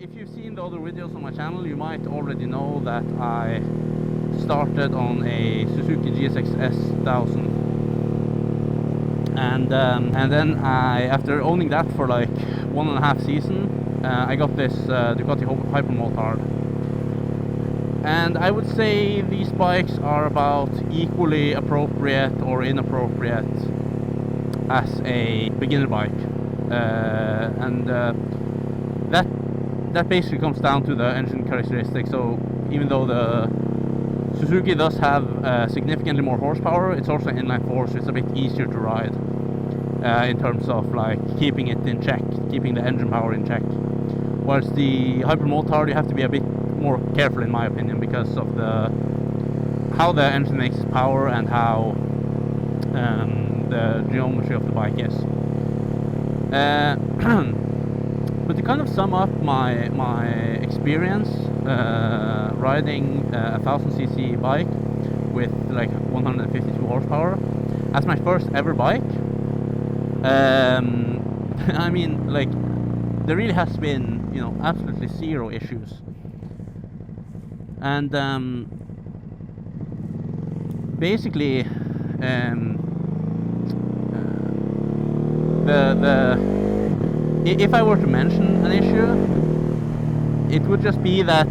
if you've seen the other videos on my channel, you might already know that I started on a Suzuki GSX S1000, and then after owning that for like 1.5 seasons, I got this Ducati Hypermotard. And I would say these bikes are about equally appropriate or inappropriate as a beginner bike, and that basically comes down to the engine characteristics. So even though the Suzuki does have significantly more horsepower, it's also an inline four, so it's a bit easier to ride in terms of like keeping it in check, keeping the engine power in check. Whereas the Hypermotard, you have to be a bit more careful, in my opinion, because of how the engine makes its power and how the geometry of the bike is. But to kind of sum up my experience riding a 1000cc bike with like 152 horsepower as my first ever bike, I mean, like, there really has been, you know, absolutely zero issues. And basically, if I were to mention an issue, it would just be that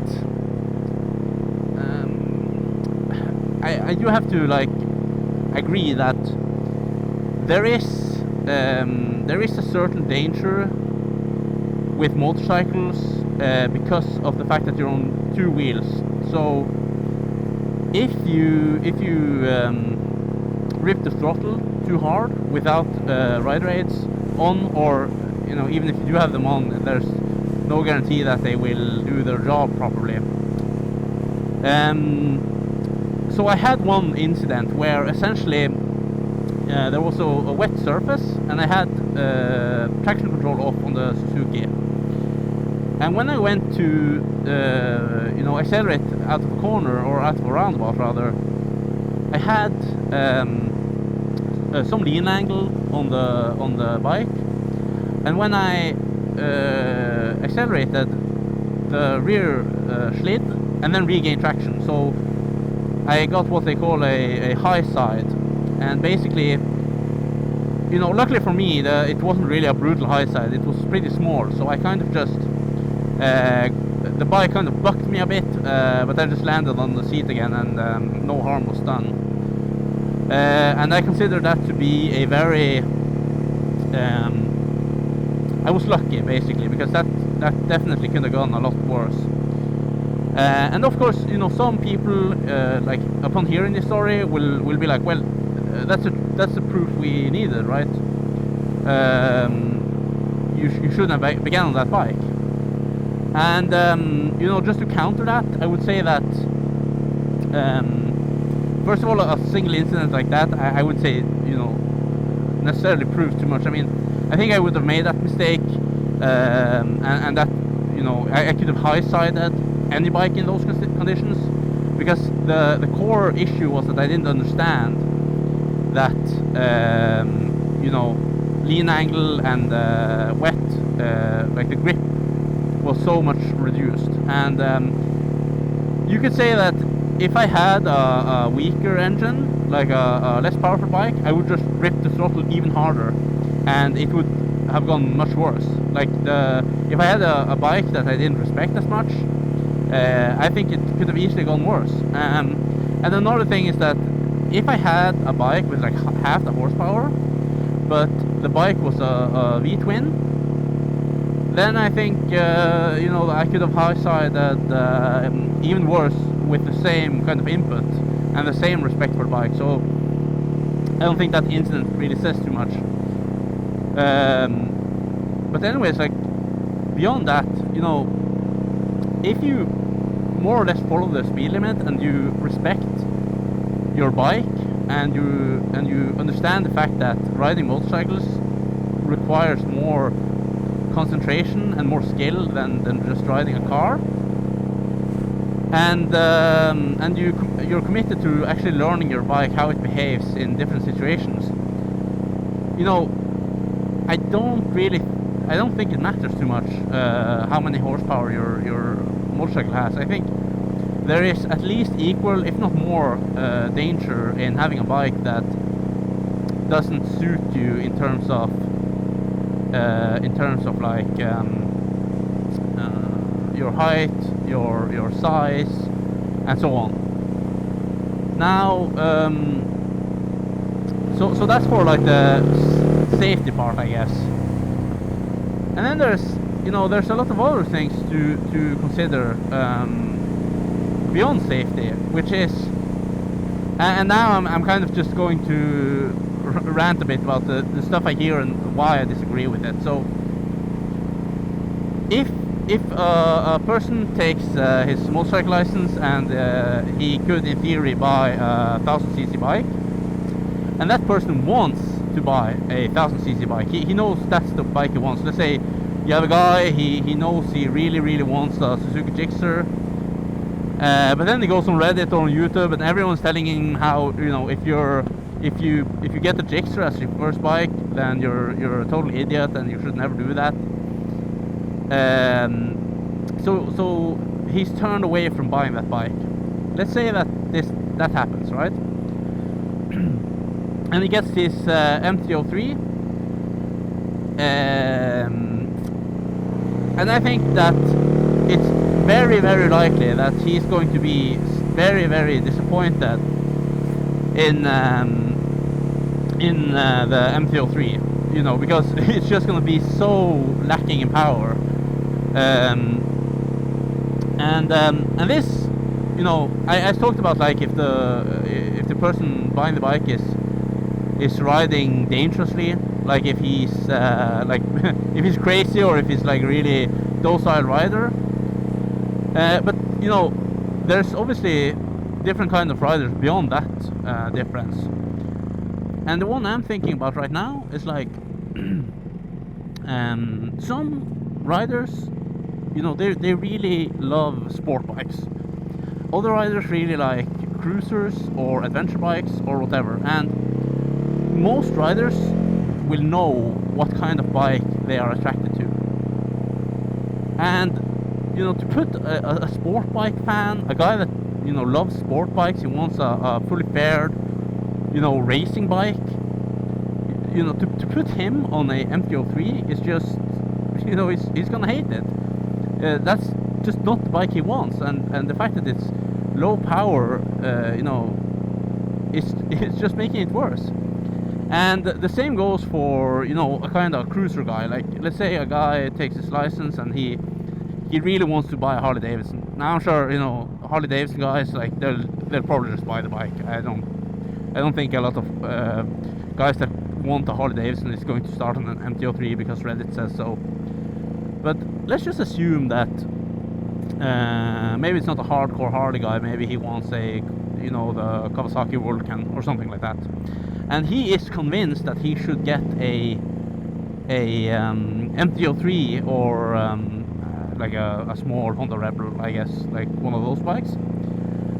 I do have to like agree that there is a certain danger with motorcycles because of the fact that you're on two wheels. So if you rip the throttle too hard without rider aids on, or you know, even if you do have them on, there's no guarantee that they will do their job properly. So I had one incident where essentially there was a wet surface, and I had traction control off on the Suzuki. And when I went to you know, accelerate out of a corner, or out of a roundabout rather, I had some lean angle on the bike, and when I accelerated, the rear slid and then regained traction. So I got what they call a high side, and basically, you know, luckily for me, it wasn't really a brutal high side. It was pretty small, so I kind of just the bike kind of bucked me a bit, but I just landed on the seat again, and no harm was done. And I consider that to be a very I was lucky, basically, because that definitely could have gone a lot worse. And of course, you know, some people like upon hearing this story will be like, well, that's the proof we needed, right? You shouldn't have began on that bike. And you know, just to counter that, I would say that first of all, a single incident like that, I would say, you know, necessarily proves too much. I mean, I think I would have made that mistake, and that, you know, I could have high-sided any bike in those conditions, because the core issue was that I didn't understand that you know, lean angle and wet, like the grip was so much reduced. And you could say that if I had a weaker engine, like a less powerful bike, I would just rip the throttle even harder, and it would have gone much worse. Like if I had a bike that I didn't respect as much, I think it could have easily gone worse. And another thing is that if I had a bike with like half the horsepower, but the bike was a V-twin, then I think you know, I could have high-sided even worse with the same kind of input and the same respect for the bike. So I don't think that incident really says too much. But anyways, like, beyond that, you know, if you more or less follow the speed limit and you respect your bike, and you understand the fact that riding motorcycles requires more concentration and more skill than just riding a car, and you're committed to actually learning your bike, how it behaves in different situations, you know, I I don't think it matters too much how many horsepower your motorcycle has. I think there is at least equal, if not more, danger in having a bike that doesn't suit you in terms of like your height, your size, and so on. Now, so that's for like the safety part, I guess. And then there's a lot of other things to consider beyond safety, which is, and now I'm kind of just going to rant a bit about the stuff I hear and why I disagree with it. So if a person takes his motorcycle license and he could in theory buy a 1000cc bike, and that person wants to buy a 1000cc bike, he knows that's the bike he wants. Let's say you have a guy, he knows he really wants a Suzuki Gixxer, but then he goes on Reddit or on YouTube and everyone's telling him how, if you get the Gixxer as your first bike, then you're a total idiot and you should never do that. So he's turned away from buying that bike. Let's say that happens, right? And he gets his MT-03, and I think that it's very likely that he's going to be very disappointed in the MT-03, because it's just going to be so lacking in power. And this, I talked about, like, if the person buying the bike is riding dangerously, like if he's like if he's crazy or if he's like really docile rider. But there's obviously different kind of riders beyond that difference. And the one I'm thinking about right now is like some riders, they really love sport bikes. Other riders really like cruisers or adventure bikes or whatever. And most riders will know what kind of bike they are attracted to. And to put a sport bike fan, a guy that loves sport bikes, he wants a fully faired racing bike, to put him on a MT-03 is just, he's gonna hate it. That's just not the bike he wants, and the fact that it's low power, it's just making it worse. And the same goes for a kind of cruiser guy. Like, let's say a guy takes his license and he really wants to buy a Harley Davidson. Now I'm sure Harley Davidson guys, like, they'll probably just buy the bike. I don't think a lot of guys that want a Harley Davidson is going to start on an MT-03 because Reddit says so. But let's just assume that maybe it's not a hardcore Harley guy. Maybe he wants the Kawasaki Vulcan or something like that, and he is convinced that he should get a MT-03 or like a small Honda Rebel, I guess, like one of those bikes.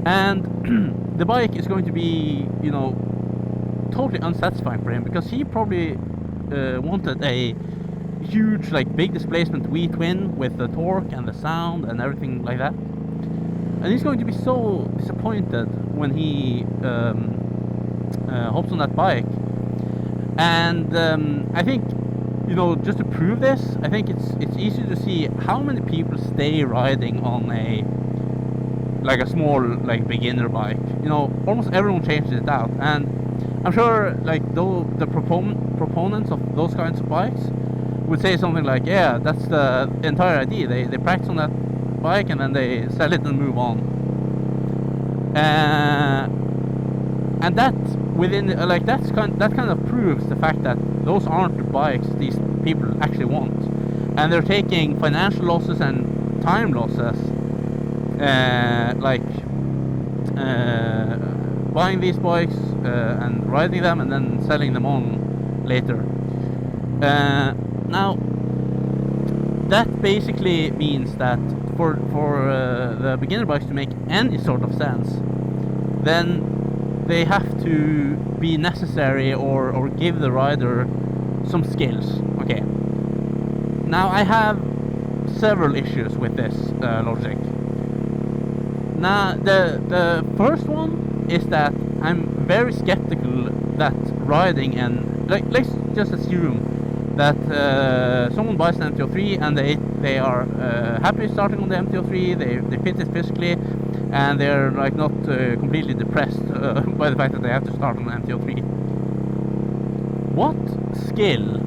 And the bike is going to be totally unsatisfying for him, because he probably wanted a huge, like, big displacement V-twin with the torque and the sound and everything like that. And he's going to be so disappointed when he hops on that bike. And I think, just to prove this, I think it's easy to see how many people stay riding on a small, like, beginner bike. Almost everyone changes it out. And I'm sure, like, though the proponents of those kinds of bikes would say something like, yeah, that's the entire idea. They practice on that bike and then they sell it and move on. And that that kind of proves the fact that those aren't the bikes these people actually want, and they're taking financial losses and time losses, buying these bikes and riding them and then selling them on later. Now, that basically means that for the beginner bikes to make any sort of sense, then they have to be necessary or give the rider some skills. Okay. Now I have several issues with this logic. Now the first one is that I'm very skeptical that riding and let's just assume that someone buys an MT-03 and they are happy starting on the MT-03, they fit it physically, and they're like not completely depressed by the fact that they have to start on the MT-03. What skill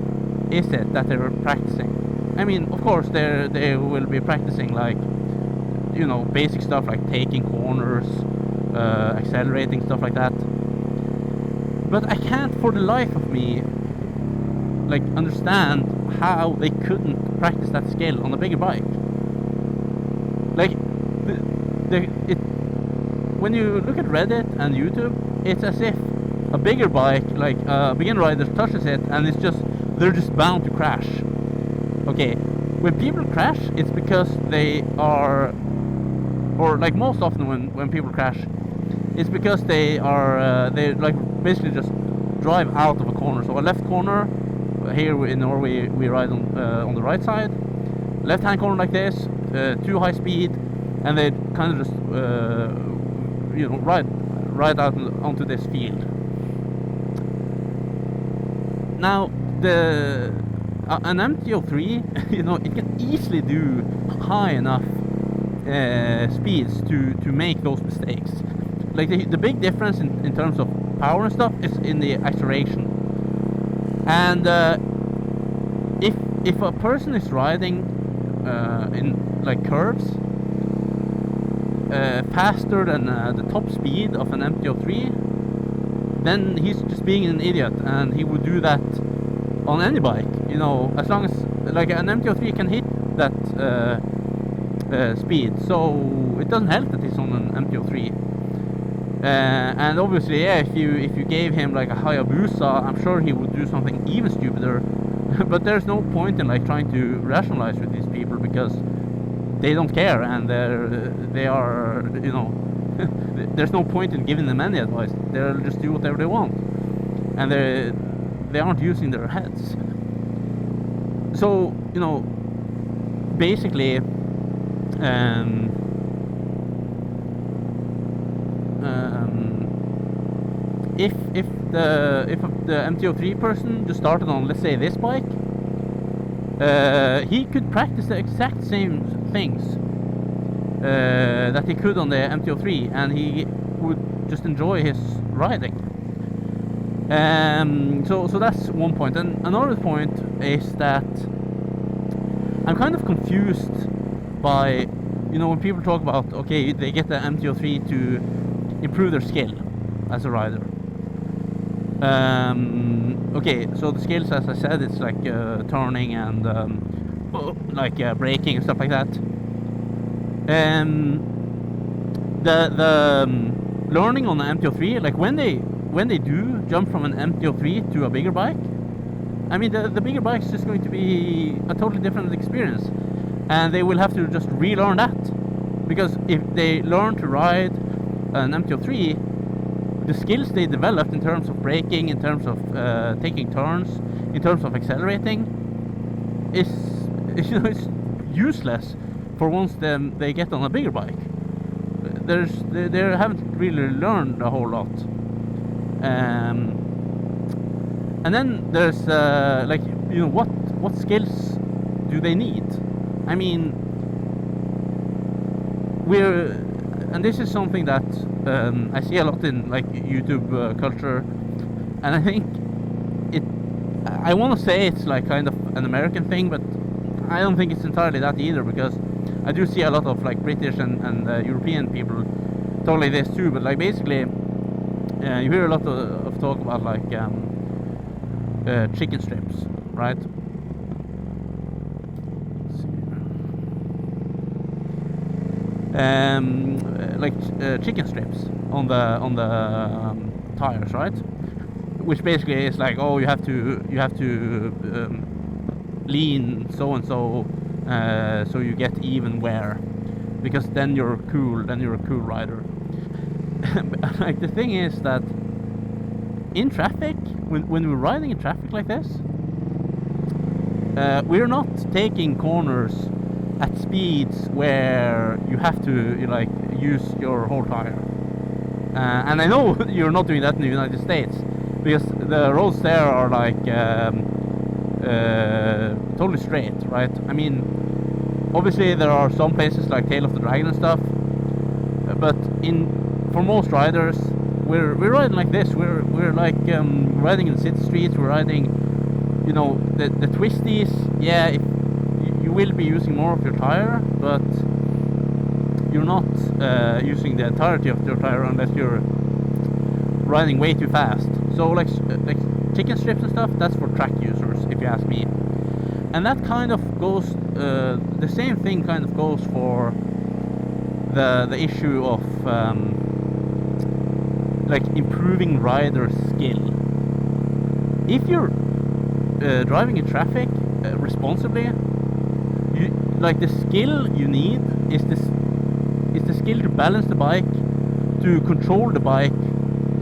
is it that they're practicing? I mean, of course they will be practicing like, you know, basic stuff like taking corners, accelerating, stuff like that. But I can't for the life of me like understand how they couldn't practice that skill on a bigger bike. Like when you look at Reddit and YouTube, it's as if a bigger bike, like a beginner rider, touches it and they're just bound to crash. Okay, when people crash, it's because they are, or like most often when people crash, it's because they like basically just drive out of a corner. So a left corner, here in Norway we ride on the right side, left hand corner like this, too high speed, and they kind of just you know, ride out onto this field. Now an MT-03, you know, it can easily do high enough speeds to make those mistakes. Like the big difference in terms of power and stuff is in the acceleration. And if a person is riding in like curves faster than the top speed of an MT-03, then he's just being an idiot, and he would do that on any bike, you know, as long as like an MT-03 can hit that speed. So it doesn't help that he's on an MT-03. And obviously, yeah, if you gave him like a Hayabusa, I'm sure he would do something even stupider. But there's no point in like trying to rationalize with these people, because they don't care, and they are, you know, there's no point in giving them any advice. They'll just do whatever they want, and they aren't using their heads. So, you know, basically, if the MT-03 person just started on, let's say, this bike, he could practice the exact same things that he could on the MT-03, and he would just enjoy his riding. So that's one point. And another point is that I'm kind of confused by, you know, when people talk about, okay, they get the MT-03 to improve their skill as a rider. Okay, so the skills, as I said, it's like turning and like braking and stuff like that. The learning on the MT-03, like when they do jump from an MT-03 to a bigger bike, I mean the bigger bike is just going to be a totally different experience, and they will have to just relearn that, because if they learn to ride an MT-03, the skills they developed in terms of braking, in terms of taking turns, in terms of accelerating, is you know, it's useless for once they get on a bigger bike. They haven't really learned a whole lot. And then there's like, you know, what skills do they need? I mean, and this is something that I see a lot in like YouTube culture, and I think I want to say it's like kind of an American thing, but I don't think it's entirely that either, because I do see a lot of like British and European people talk like this too. But like basically, you hear a lot of talk about like chicken strips, right? Like chicken strips on the tires, right? Which basically is like, oh, you have to lean so and so, so you get even wear, because then you're cool. Then you're a cool rider. Like the thing is that in traffic, when we're riding in traffic like this, we're not taking corners at speeds where you have to like use your whole tire. And I know you're not doing that in the United States, because the roads there are like totally straight, right? I mean, obviously there are some places like Tail of the Dragon and stuff, but for most riders, we're riding like this. We're like riding in city streets. We're riding, you know, the twisties. Yeah, you will be using more of your tire, but you're not using the entirety of your tire unless you're riding way too fast. So like chicken strips and stuff, that's for track users, if you ask me. And that kind of goes, the same thing kind of goes for the issue of like improving rider skill. If you're driving in traffic responsibly, like the skill you need is the skill to balance the bike, to control the bike.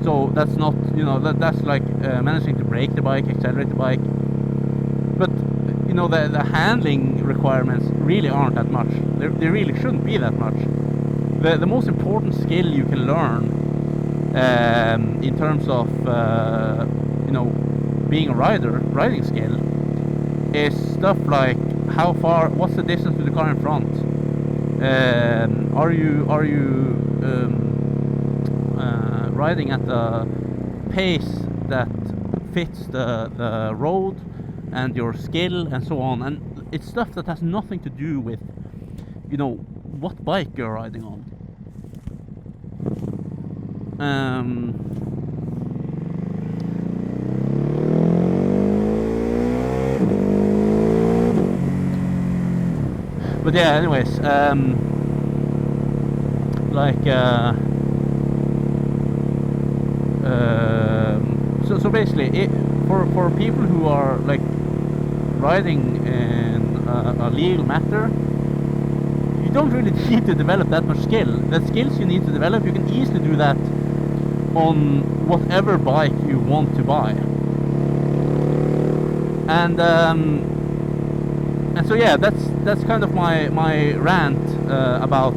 So that's not, you know, that's like managing to brake the bike, accelerate the bike. But you know, the handling requirements really aren't that much. They really shouldn't be that much. The most important skill you can learn in terms of you know, being a rider, riding skill, is stuff like what's the distance to the car in front? Are you riding at the pace that fits the road and your skill and so on? And it's stuff that has nothing to do with, you know, what bike you're riding on. But yeah, anyways, so basically, for people who are like riding in a legal matter, you don't really need to develop that much skill. The skills you need to develop, you can easily do that on whatever bike you want to buy. And so yeah, that's kind of my rant about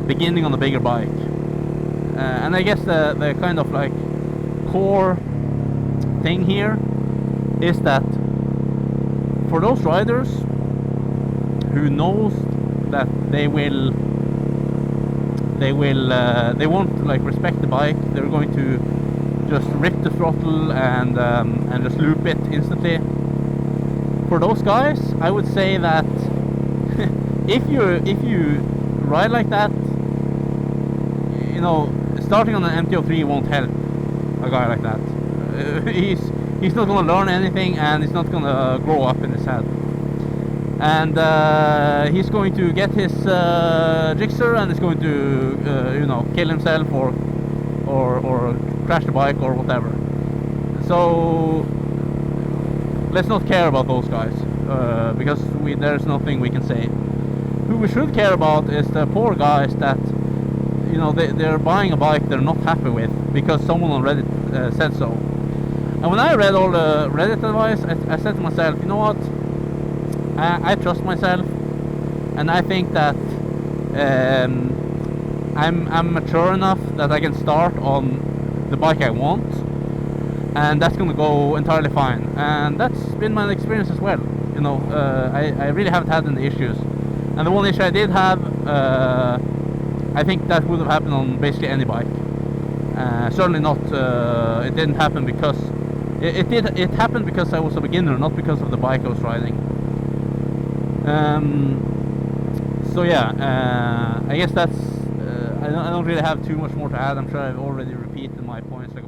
beginning on a bigger bike. And I guess the kind of like core thing here is that for those riders who knows that they won't like respect the bike, they're going to just rip the throttle and just loop it instantly. For those guys, I would say that if you ride like that, you know, starting on an MT-03 won't help a guy like that. He's not gonna learn anything, and he's not gonna grow up in his head. And he's going to get his Gixxer, and he's going to you know, kill himself or crash the bike or whatever. So let's not care about those guys, because there's nothing we can say. Who we should care about is the poor guys that, you know, they're buying a bike they're not happy with because someone on Reddit said so. And when I read all the Reddit advice, I said to myself, you know what, I trust myself, and I think that I'm mature enough that I can start on the bike I want, and that's gonna go entirely fine. And that's been my experience as well. You know, I really haven't had any issues. And the one issue I did have, I think that would have happened on basically any bike. Certainly not. It didn't happen because it happened because I was a beginner, not because of the bike I was riding. So yeah, I guess that's. I don't really have too much more to add. I'm sure I've already repeated my points like